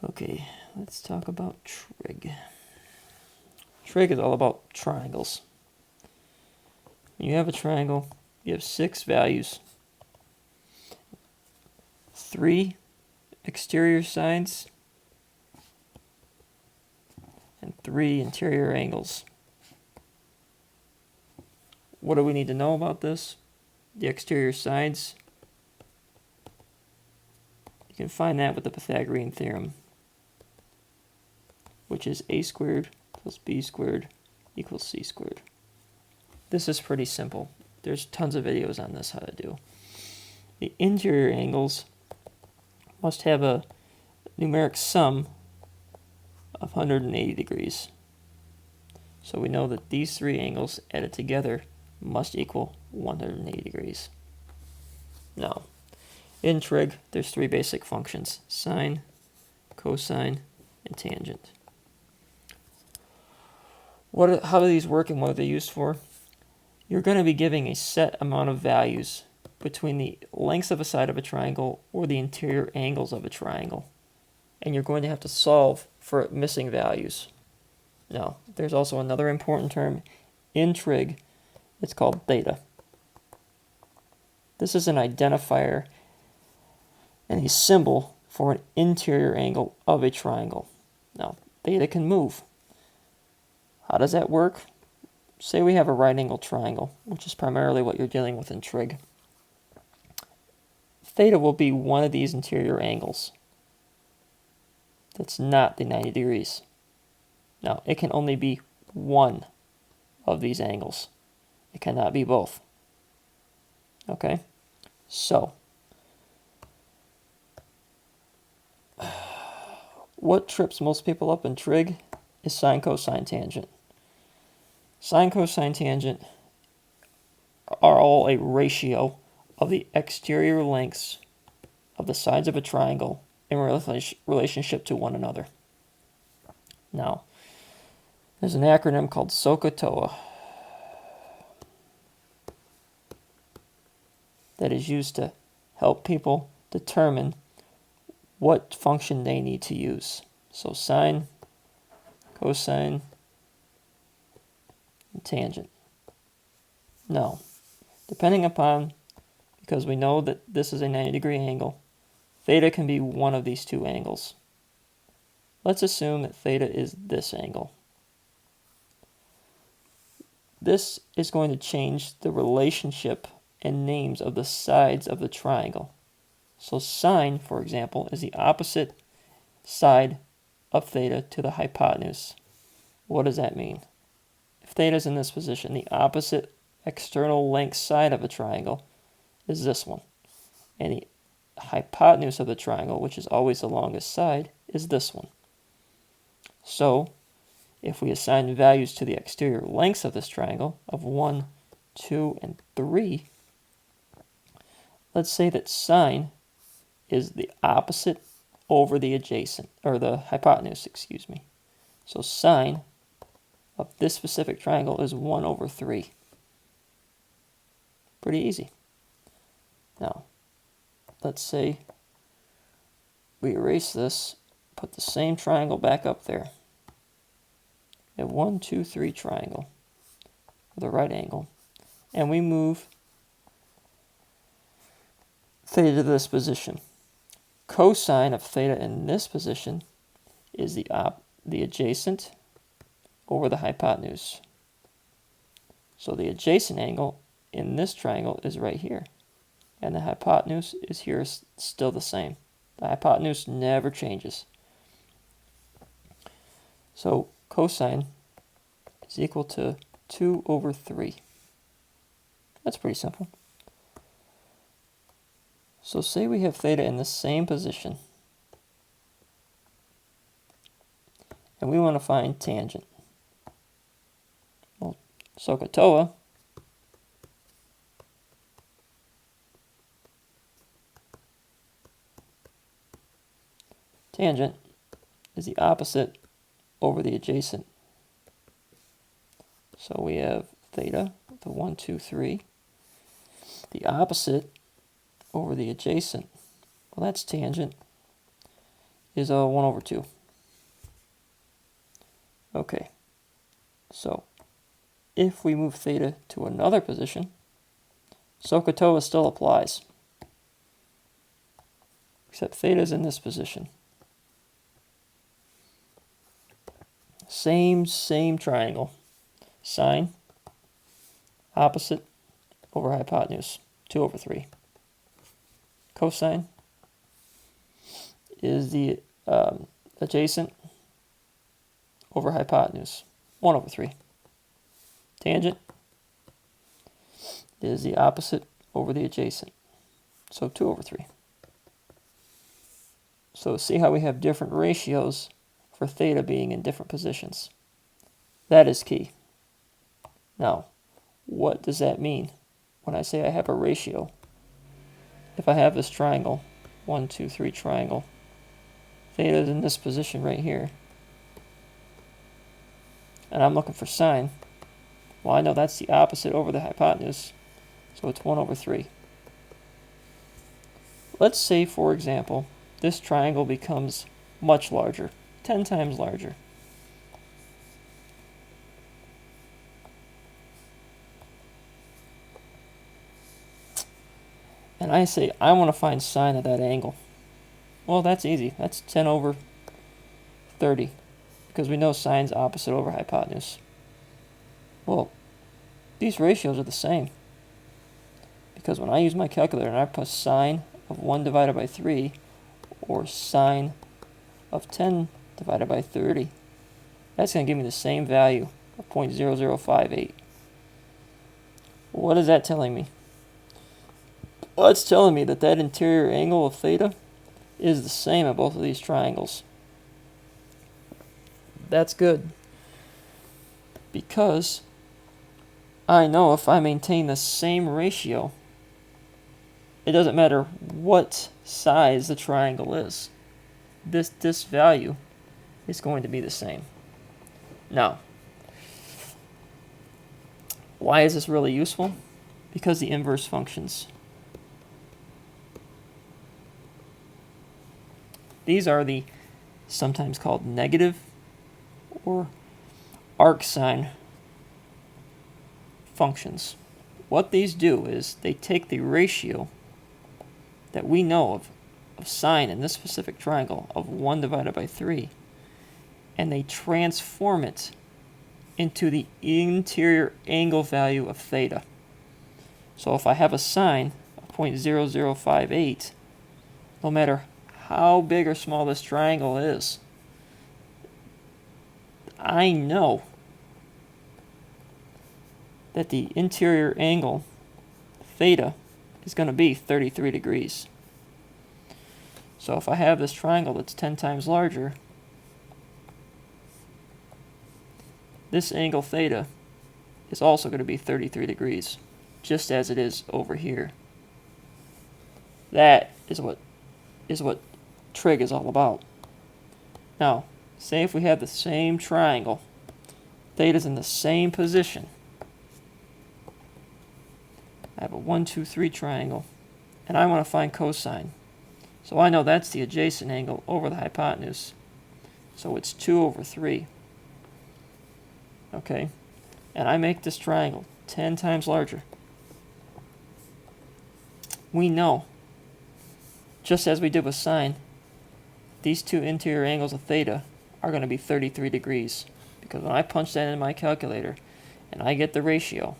Okay, let's talk about trig. Trig is all about triangles. You have a triangle, you have 6 values, 3 exterior sides, and 3 interior angles. What do we need to know about this? The exterior sides, you can find that with the Pythagorean theorem, which is a squared plus b squared equals c squared. This is pretty simple. There's tons of videos on this how to do. The interior angles must have a numeric sum of 180 degrees. So we know that these 3 angles added together must equal 180 degrees. Now, in trig, there's 3 basic functions: sine, cosine, and tangent. How do these work and what are they used for? You're going to be giving a set amount of values between the lengths of a side of a triangle or the interior angles of a triangle. And you're going to have to solve for missing values. Now, there's also another important term in trig. It's called theta. This is an identifier and a symbol for an interior angle of a triangle. Now, theta can move. How does that work? Say we have a right angle triangle, which is primarily what you're dealing with in trig. Theta will be one of these interior angles. That's not the 90 degrees. Now, it can only be one of these angles. It cannot be both. Okay? So, what trips most people up in trig is sine, cosine, tangent. Sine, cosine, tangent are all a ratio of the exterior lengths of the sides of a triangle in relationship to one another. Now, there's an acronym called SOHCAHTOA that is used to help people determine what function they need to use. So sine, cosine, and tangent. Now, depending upon, because we know that this is a 90-degree angle, theta can be one of these 2 angles. Let's assume that theta is this angle. This is going to change the relationship and names of the sides of the triangle. So sine, for example, is the opposite side of theta to the hypotenuse. What does that mean? If theta is in this position, the opposite external length side of a triangle is this one. And the hypotenuse of the triangle, which is always the longest side, is this one. So, if we assign values to the exterior lengths of this triangle of 1, 2, and 3, let's say that sine is the opposite over the adjacent, or the hypotenuse, excuse me. So sine of this specific triangle is 1 over 3. Pretty easy. Now, let's say we erase this, put the same triangle back up there. A 1, 2, 3 triangle with a right angle. And we move theta to this position. Cosine of theta in this position is the adjacent over the hypotenuse. So the adjacent angle in this triangle is right here. And the hypotenuse is here still the same. The hypotenuse never changes. So cosine is equal to 2 over 3. That's pretty simple. So say we have theta in the same position. And we want to find tangent. Well, SOHCAHTOA tangent is the opposite over the adjacent. So we have theta, the 1, 2, 3. The opposite over the adjacent, well, that's tangent, is 1 over 2. Okay, so if we move theta to another position, SOHCAHTOA still applies, except theta is in this position. Same triangle. Sine, opposite over hypotenuse, 2 over 3. Cosine is the adjacent over hypotenuse, 1 over 3. Tangent is the opposite over the adjacent, so 2 over 3. So see how we have different ratios for theta being in different positions. That is key. Now, what does that mean when I say I have a ratio? If I have this triangle, 1, 2, 3 triangle, theta is in this position right here, and I'm looking for sine, well, I know that's the opposite over the hypotenuse, so it's 1 over 3. Let's say, for example, this triangle becomes much larger, 10 times larger. And I say, I want to find sine of that angle. Well, that's easy. That's 10 over 30, because we know sine's opposite over hypotenuse. Well, these ratios are the same, because when I use my calculator and I put sine of 1 divided by 3, or sine of 10 divided by 30, that's going to give me the same value of 0.0058. What is that telling me? Well, it's telling me that that interior angle of theta is the same at both of these triangles. That's good, because I know if I maintain the same ratio, it doesn't matter what size the triangle is, this value is going to be the same. Now, why is this really useful? Because the inverse functions. These are the sometimes called negative or arc sine functions. What these do is they take the ratio that we know of sine in this specific triangle of 1 divided by 3, and they transform it into the interior angle value of theta. So if I have a sine of 0.0058, no matter how big or small this triangle is, I know that the interior angle theta is going to be 33 degrees. So if I have this triangle that's 10 times larger, this angle theta is also going to be 33 degrees, just as it is over here. That is what trig is all about. Now, say if we have the same triangle, theta's in the same position. I have a 1, 2, 3 triangle, and I want to find cosine. So I know that's the adjacent angle over the hypotenuse. So it's 2 over 3. Okay? And I make this triangle 10 times larger. We know, just as we did with sine, these two interior angles of theta are going to be 33 degrees. Because when I punch that in my calculator and I get the ratio,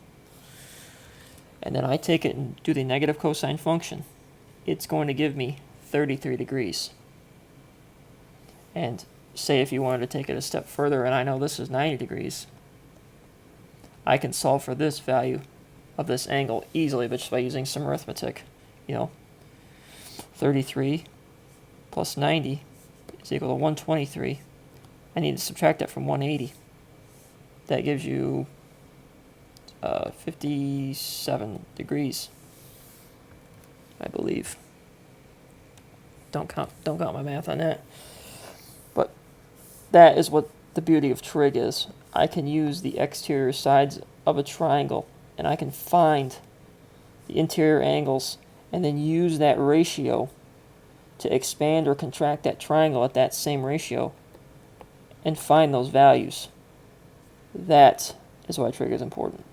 and then I take it and do the negative cosine function, it's going to give me 33 degrees. And say if you wanted to take it a step further, and I know this is 90 degrees, I can solve for this value of this angle easily, but just by using some arithmetic. 33 plus 90 is equal to 123. I need to subtract that from 180. That gives you 57 degrees, I believe. Don't count my math on that. But that is what the beauty of trig is. I can use the exterior sides of a triangle, and I can find the interior angles, and then use that ratio to expand or contract that triangle at that same ratio and find those values. That is why trig is important.